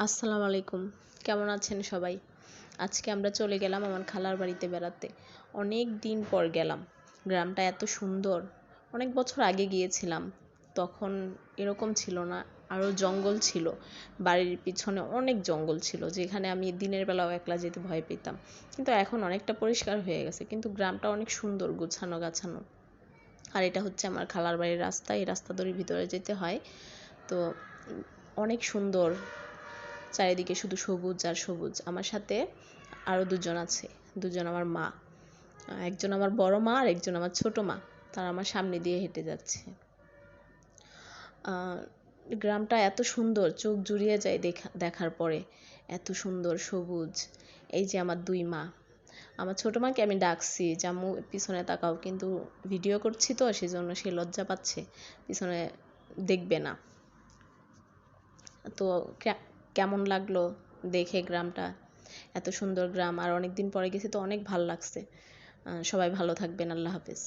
আসসালামু আলাইকুম, কেমন আছেন সবাই? আজকে আমরা চলে গেলাম আমার খালার বাড়িতে বেড়াতে। অনেক দিন পর গেলাম। গ্রামটা এত সুন্দর। অনেক বছর আগে গিয়েছিলাম, তখন এরকম ছিল না, আরও জঙ্গল ছিল। বাড়ির পিছনে অনেক জঙ্গল ছিল, যেখানে আমি দিনের বেলাও একলা যেতে ভয় পেতাম। কিন্তু এখন অনেকটা পরিষ্কার হয়ে গেছে, কিন্তু গ্রামটা অনেক সুন্দর, গুছানো গাছানো। আর এটা হচ্ছে আমার খালার বাড়ির রাস্তা, এই রাস্তা ধরে ভিতরে যেতে হয়। তো অনেক সুন্দর, চারিদিকে শুধু সবুজ আর সবুজ। আমার সাথে আরও দুজন আছে, দুজন আমার মা। একজন আমার বড় মা আর একজন আমার ছোট মা। তারা আমার সামনে দিয়ে হেঁটে যাচ্ছে। গ্রামটা এত সুন্দর, চোখ জুড়িয়ে যায় দেখার পরে। এত সুন্দর সবুজ। এই যে আমার দুই মা। আমার ছোট মাকে আমি ডাকছি, জাম্মু পিছনে তাকাও, কিন্তু ভিডিও করছি তো সেজন্য সে লজ্জা পাচ্ছে, পিছনে দেখবে না। তো কেমন লাগলো দেখে গ্রামটা? এত সুন্দর গ্রাম, আর অনেক দিন পরে গেছি তো অনেক ভালো লাগছে। সবাই ভালো থাকবেন। আল্লাহ হাফেজ।